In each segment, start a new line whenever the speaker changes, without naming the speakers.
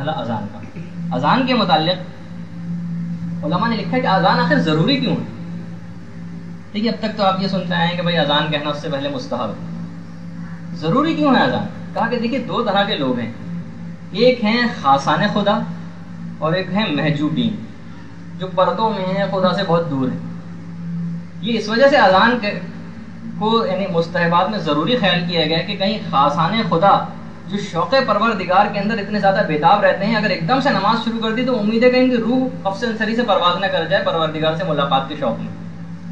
مرحلہ اذان کا۔ اذان کے متعلق علماء نے لکھا ہے کہ اذان آخر ضروری کیوں ہے؟ دیکھیے اب تک تو آپ یہ سنتے آئے ہیں کہ بھائی اذان کہنا اس سے پہلے مستحب ہے، ضروری کیوں ہے اذان؟ کہا کہ دیکھیے دو طرح کے لوگ ہیں، ایک ہیں خاصان خدا اور ایک ہیں محجوبین، جو پردوں میں ہیں، خدا سے بہت دور ہیں۔ یہ اس وجہ سے اذان کو یعنی مستحبات میں ضروری خیال کیا گیا ہے کہ کہیں خاصان خدا جو شوق پروردگار کے اندر اتنے زیادہ بےتاب رہتے ہیں، اگر ایک دم سے نماز شروع کر دی تو امید ہے کہ ان کی روح قفس انصری سے پرواز نہ کر جائے پروردگار سے ملاقات کے شوق میں۔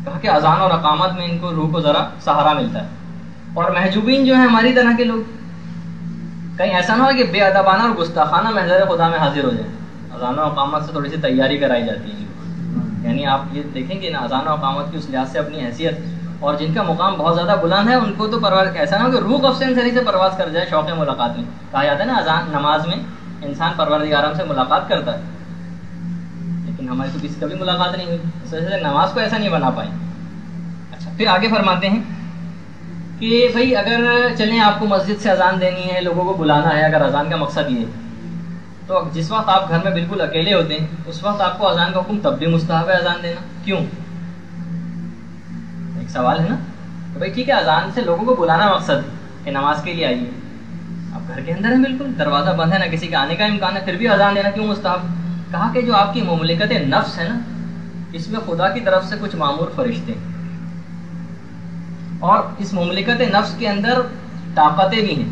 کہا کہ اذان اور اقامت میں ان کو روح کو ذرا سہارا ملتا ہے۔ اور محجوبین جو ہیں ہماری طرح کے لوگ، کہیں ایسا نہ ہو کہ بے ادبانہ اور گستاخانہ محضر خدا میں حاضر ہو جائیں، اذان و اقامت سے تھوڑی سی تیاری کرائی جاتی ہے۔ یعنی آپ یہ دیکھیں کہ اذان و اقامت کی اس لحاظ سے اپنی حیثیت، اور جن کا مقام بہت زیادہ بلند ہے ان کو تو ایسا نہ ہو کہ روح قفس انصری سے پرواز کر جائے شوق ملاقات میں۔ کہا جاتا ہے نا اذان نماز میں انسان پروردگار سے ملاقات کرتا ہے، لیکن ہماری تو کسی کبھی ملاقات نہیں ہوئی، اس وجہ سے نماز کو ایسا نہیں بنا پائیں۔ اچھا پھر آگے فرماتے ہیں کہ بھائی اگر چلیں آپ کو مسجد سے اذان دینی ہے، لوگوں کو بلانا ہے، اگر اذان کا مقصد یہ ہے تو جس وقت آپ گھر میں بالکل اکیلے ہوتے ہیں اس وقت آپ کو اذان کا حکم تب بھی مستحب ہے اذان دینا، کیوں؟ ایک سوال ہے نا کہ بھائی ٹھیک ہے اذان سے لوگوں کو بلانا مقصد ہے کہ نماز کے لیے آئیے، آپ گھر کے اندر ہیں، بالکل دروازہ بند ہے، نہ کسی کے آنے کا امکان ہے، پھر بھی اذان دینا کیوں مستحب؟ کہا کہ جو آپ کی مملکت نفس ہے نا، اس میں خدا کی طرف سے کچھ معمور فرشتے ہیں، اور اس مملکت نفس کے اندر طاقتیں بھی ہیں۔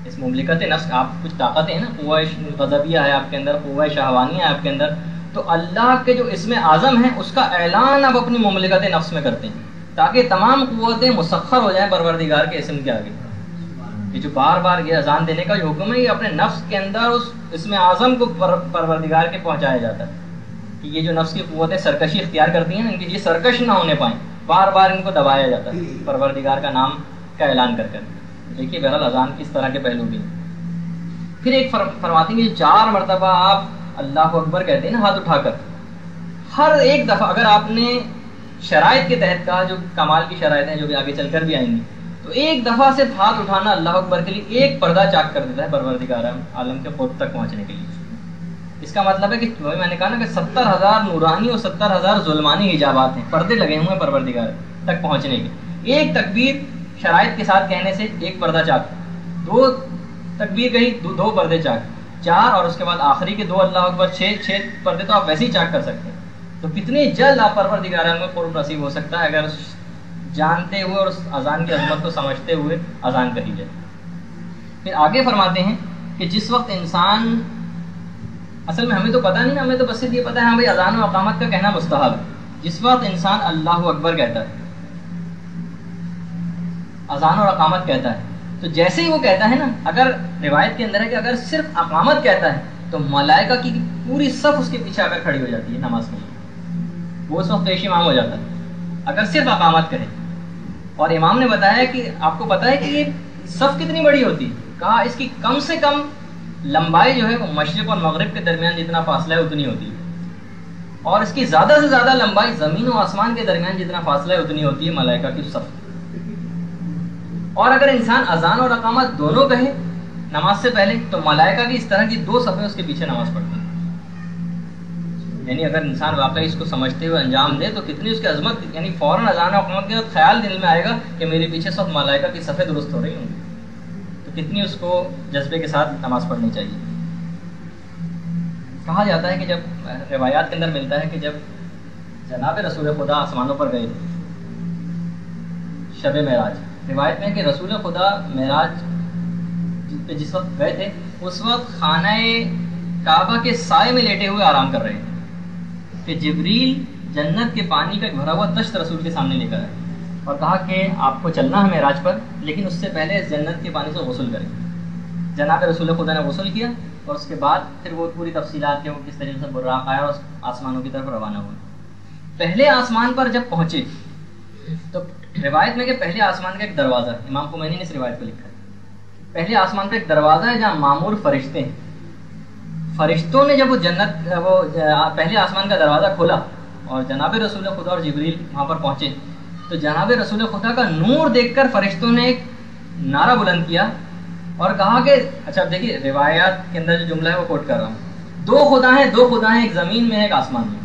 اس مملکت نفس آپ کچھ طاقتیں ہیں نا، قوہ غضبیہ ہے آپ کے اندر، قوہ شہوانیہ ہے آپ کے اندر، تو اللہ کے جو اسم اعظم ہے اس کا اعلان اب اپنی مملکت نفس میں کرتے ہیں تاکہ تمام قوتیں مسخر ہو جائیں پروردگار کے اسم کے آگے۔ یہ جو بار بار یہ اذان دینے کا جو حکم ہے یہ اپنے نفس کے اندر اس اسم اعظم کو پروردگار کے پہنچایا جاتا ہے کہ یہ جو نفس کی قوتیں سرکشی اختیار کرتی ہیں نا، ان کی یہ سرکش نہ ہونے پائیں، بار بار ان کو دبایا جاتا ہے پروردگار کا نام کا اعلان کر کر۔ دیکھیے بہرحال اذان کس طرح کے پہلو بھی ہیں۔ پھر ایک فرماتے ہیں کہ 4 مرتبہ آپ اللہ اکبر کہتے ہیں نا ہاتھ اٹھا کر، ہر ایک دفعہ اگر آپ نے شرائط کے تحت کہا، جو کمال کی شرائط ہیں جو بھی آگے چل کر بھی آئیں گی، تو ایک دفعہ سے ہاتھ اٹھانا اللہ اکبر کے لیے ایک پردہ چاک کر دیتا ہے پروردگار عالم کے خود تک پہنچنے کے لیے۔ اس کا مطلب ہے کہ میں نے کہا نا کہ 70,000 نورانی اور 70,000 ظلمانی حجابات ہیں، پردے لگے ہوئے ہیں پروردگار تک پہنچنے کے۔ ایک تکبیر شرائط کے ساتھ کہنے سے ایک پردہ چاک، 2 تکبیر کہی 2 پردے چاک، 4 اور اس کے بعد آخری کے 2 اللہ اکبر، 6 پردے تو آپ ویسے ہی چاک کر سکتے ہیں۔ تو کتنی جلد آپ پروردگار میں قرب نصیب ہو سکتا ہے اگر جانتے ہوئے اور اس اذان کی عظمت کو سمجھتے ہوئے اذان کہی جائے۔ پھر آگے فرماتے ہیں کہ جس وقت انسان، اصل میں ہمیں تو پتہ نہیں نا، ہمیں تو بس یہ پتہ ہے ہاں بھائی اذان و اقامت کا کہنا مستحب ہے۔ جس وقت انسان اللہ اکبر کہتا ہے، اذان اور اقامت کہتا ہے، تو جیسے ہی وہ کہتا ہے نا، اگر روایت کے اندر ہے کہ اگر صرف اقامت کہتا ہے تو ملائکہ کی پوری صف اس کے پیچھے آ کر کھڑی ہو جاتی ہے نماز کے لیے، وہ اس وقت پیش امام ہو جاتا ہے اگر صرف اقامت کہے۔ اور امام نے بتایا کہ آپ کو پتہ ہے کہ یہ صف کتنی بڑی ہوتی ہے؟ کہا اس کی کم سے کم لمبائی جو ہے وہ مشرق اور مغرب کے درمیان جتنا فاصلہ ہے اتنی ہوتی ہے، اور اس کی زیادہ سے زیادہ لمبائی زمین و آسمان کے درمیان جتنا فاصلہ ہے اتنی ہوتی ہے ملائکہ کی صف۔ اور اگر انسان اذان اور اقامت دونوں کہے نماز سے پہلے تو ملائکہ کی اس طرح کی 2 صفیں اس کے پیچھے نماز پڑھتی ہیں۔ یعنی اگر انسان واقعی اس کو سمجھتے ہوئے انجام دے تو کتنی اس کی عظمت، یعنی فوراً اذان اور اقامت کے بعد خیال دل میں آئے گا کہ میرے پیچھے سب ملائکہ کی صفیں درست ہو رہی ہوں گی، تو کتنی اس کو جذبے کے ساتھ نماز پڑھنی چاہیے۔ کہا جاتا ہے کہ جب روایات کے اندر ملتا ہے کہ جب جناب رسول خدا آسمانوں پر گئے شب معراج، روایت میں کہ رسول خدا معراج پہ جس وقت گئے تھے اس وقت خانہ کعبہ کے سائے میں لیٹے ہوئے آرام کر رہے تھے کہ جبریل جنت کے پانی کا بھرا ہوا تشت رسول کے سامنے لے کر آئے اور کہا کہ آپ کو چلنا ہے معراج پر، لیکن اس سے پہلے جنت کے پانی سے غسل کریں۔ جناب رسول خدا نے غسل کیا اور اس کے بعد پھر وہ پوری تفصیلات کے وہ کس طریقے سے براق آیا اور آسمانوں کی طرف روانہ ہوئے۔ پہلے آسمان پر جب پہنچے تو روایت میں کہ پہلے آسمان کا ایک دروازہ، امام خمینی نے اس روایت کو لکھا ہے، پہلے آسمان پہ ایک دروازہ ہے جہاں معمور فرشتے ہیں۔ فرشتوں نے جب وہ پہلے آسمان کا دروازہ کھولا اور جناب رسول خدا اور جبریل وہاں پر پہنچے تو جناب رسول خدا کا نور دیکھ کر فرشتوں نے ایک نعرہ بلند کیا اور کہا کہ اچھا اب دیکھیے روایات کے اندر جو جملہ ہے وہ کوٹ کر رہا ہوں، دو خدا ہیں، ایک زمین میں ہے ایک آسمان میں،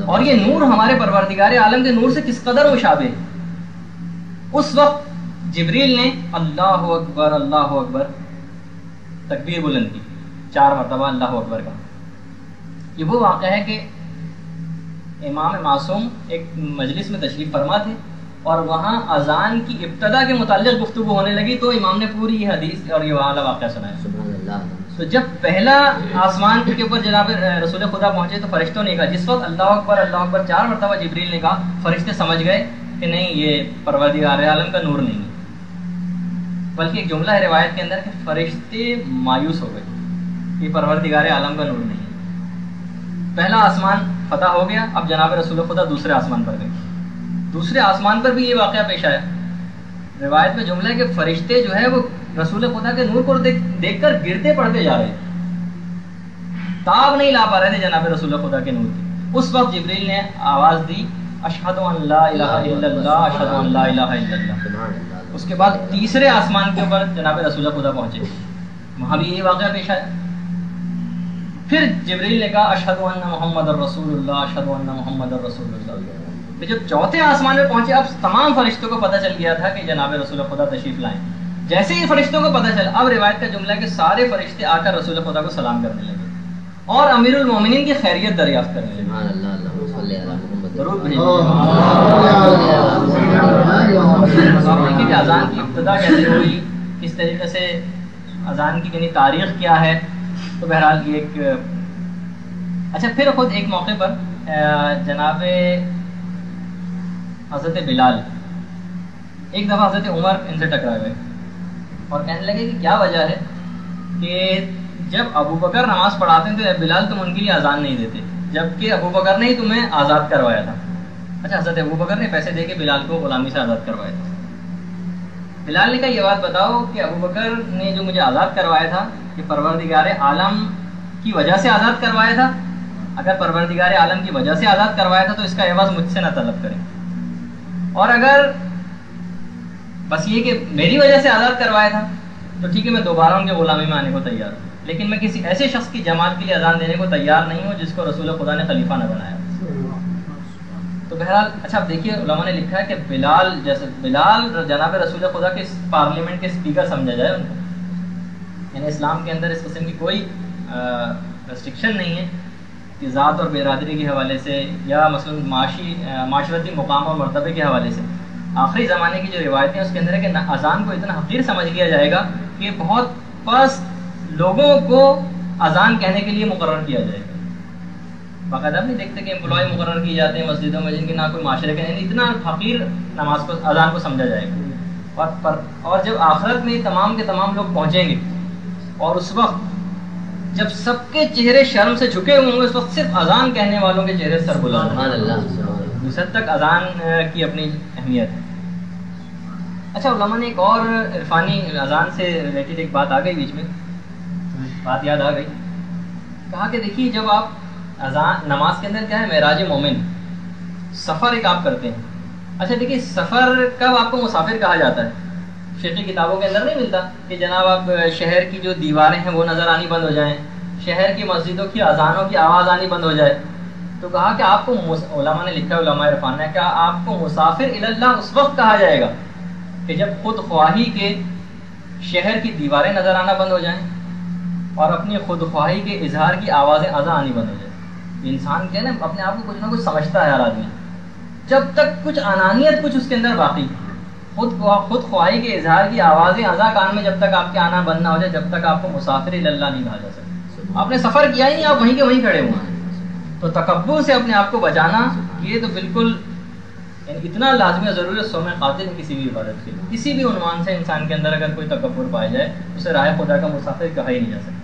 اور یہ نور ہمارے پروردگار عالم کے نور سے کس قدر مشابہ ہے۔ اس وقت جبریل نے اللہ اکبر تکبیر بلند کی، 4 مرتبہ اللہ اکبر کا۔ یہ وہ واقعہ ہے کہ امام معصوم ایک مجلس میں تشریف فرما تھے اور وہاں اذان کی ابتدا کے متعلق گفتگو ہونے لگی، تو امام نے پوری یہ حدیث اور یہ والا واقعہ سنایا۔ تو جب پہلا آسمان کے اوپر جناب رسول خدا پہنچے تو فرشتوں نے کہا، جس وقت اللہ اکبر 4 مرتبہ جبریل نے کہا، فرشتے سمجھ گئے کہ نہیں یہ پروردگار عالم کا نور نہیں ہے، بلکہ ایک جملہ ہے روایت کے اندر کہ فرشتے مایوس ہو گئے، یہ پروردگار عالم کا نور نہیں ہے۔ پہلا آسمان فتح ہو گیا، اب جناب رسول خدا دوسرے آسمان پر گئے، دوسرے آسمان پر بھی یہ واقعہ پیش آیا۔ روایت میں جملہ ہے کہ فرشتے جو ہے وہ رسول خدا کے نور کو دیکھ کر گرتے پڑتے جا رہے تھے، تاب نہیں لا پا رہے تھے جناب رسول خدا کے نور کی۔ اس وقت جبریل نے آواز دی، اشہد ان لا الہ الا اللہ، اشہد ان لا الہ الا اللہ۔ اس کے بعد تیسرے آسمان کے اوپر جناب رسول خدا پہنچے، وہاں بھی یہ واقعہ پیش آیا۔ پھر جبریل نے کہا اشہد ان محمد الرسول اللہ، اشہد ان محمد الرسول اللہ۔ پھر جب چوتھے آسمان میں پہنچے، اب تمام فرشتوں کو پتہ چل گیا تھا کہ جناب رسول خدا تشریف لائیں۔ جیسے ہی فرشتوں کو پتہ چلا، اب روایت کا جملہ ہے کہ سارے فرشتے آ کر رسول خدا کو سلام کرنے لگے اور امیر المومنین کی خیریت دریافت کرنے لگے۔ دیکھیے کہ اذان کی ابتدا کیسے ہوئی، کس طریقے سے اذان کی یعنی تاریخ کیا ہے۔ تو بہرحال یہ ایک اچھا، پھر خود ایک موقع پر جناب حضرت بلال، ایک دفعہ حضرت عمر ان سے ٹکرا گئے اور کہنے لگے کہ کیا وجہ ہے کہ جب ابو بکر نماز پڑھاتے ہیں تو اے بلال تم ان کے لیے اذان نہیں دیتے، جبکہ ابو بکر نے ہی تمہیں آزاد کروایا تھا۔ اچھا، حضرت ابو بکر نے پیسے دے کے بلال کو غلامی سے آزاد کروایا تھا۔ بلال نے کہا یہ بات بتاؤ کہ ابو بکر نے جو مجھے آزاد کروایا تھا کہ پروردگار عالم کی وجہ سے آزاد کروایا تھا؟ اگر پروردگار عالم کی وجہ سے آزاد کروایا تھا تو اس کا عوض مجھ سے نہ طلب کریں، اور اگر بس یہ کہ میری وجہ سے آزاد کروایا تھا تو ٹھیک ہے، میں دوبارہ ان کے غلامی میں آنے کو تیار ہوں، لیکن میں کسی ایسے شخص کی جماعت کے لیے اذان دینے کو تیار نہیں ہوں جس کو رسول خدا نے خلیفہ نہ بنایا۔ تو بہرحال اچھا، اب دیکھیے علماء نے لکھا ہے کہ بلال جناب رسول خدا کے پارلیمنٹ کے اسپیکر سمجھا جائے ان کو، یعنی اسلام کے اندر اس قسم کی کوئی ریسٹرکشن نہیں ہے کہ ذات اور برادری کے حوالے سے یا مثلا معاشرتی مقام اور مرتبے کے حوالے سے۔ آخری زمانے کی جو روایتیں ہیں اس کے اندر ہے کہ اذان کو اتنا حقیر سمجھ لیا جائے گا کہ بہت پست لوگوں کو اذان کہنے کے لیے مقرر کیا جائے گا۔ باقاعدہ نہیں دیکھتے کہ امپلائی مقرر کیے جاتے ہیں مسجدوں میں جن کے نہ کوئی معاشرے کے نہیں، اتنا حقیر نماز کو اذان کو سمجھا جائے گا۔ اور جب آخرت میں تمام کے تمام لوگ پہنچیں گے اور اس وقت جب سب کے چہرے شرم سے جھکے ہوئے ہوں گے، اس وقت صرف اذان کہنے والوں کے چہرے سر بلند ہوں۔ اس حد تک اذان کی اپنی اہمیت ہے۔ اچھا، علماء نے ایک اور عرفانی اذان سے ریلیٹڈ ایک بات آ گئی بیچ میں، بات یاد آ گئی، کہا کہ دیکھیے جب آپ اذان نماز کے اندر کیا ہے معراج مومن، سفر ایک آپ کرتے ہیں۔ اچھا دیکھیے، سفر کب آپ کو مسافر کہا جاتا ہے؟ فقہی کتابوں کے اندر نہیں ملتا کہ جناب آپ شہر کی جو دیواریں ہیں وہ نظر آنی بند ہو جائیں، شہر کی مسجدوں کی اذانوں کی آواز آنی بند ہو جائے۔ تو کہا کہ آپ کو علماء نے لکھا، علماء عرفان نے کہا آپ کو مسافر الی اللہ اس وقت کہا جائے گا کہ جب خود خواہی کے شہر کی دیواریں نظر آنا بند ہو جائیں اور اپنی خود خواہی کے اظہار کی آوازیں اذان آنی بند ہو جائیں۔ انسان کیا نا اپنے آپ کو کچھ نہ کچھ سمجھتا ہے ہر آدمی، جب تک کچھ انانیت کچھ اس کے اندر باقی، خود خواہی کے اظہار کی آوازیں اذا کان میں جب تک آپ کے آنا بند نہ ہو جائے، جب تک آپ کو مسافر الی اللہ نہیں کہا جا سکتا۔ آپ نے سفر کیا ہی نہیں، آپ وہیں کے وہیں کھڑے ہوئے ہیں۔ تو تکبر سے اپنے آپ کو بچانا یہ تو بالکل اتنا لازمی اور ضروری صوم قاتل ہے کسی بھی عبادت کے، کسی بھی عنوان سے انسان کے اندر اگر کوئی تکبر پایا جائے اسے راہ خدا کا مسافر کہا ہی نہیں جا سکتا۔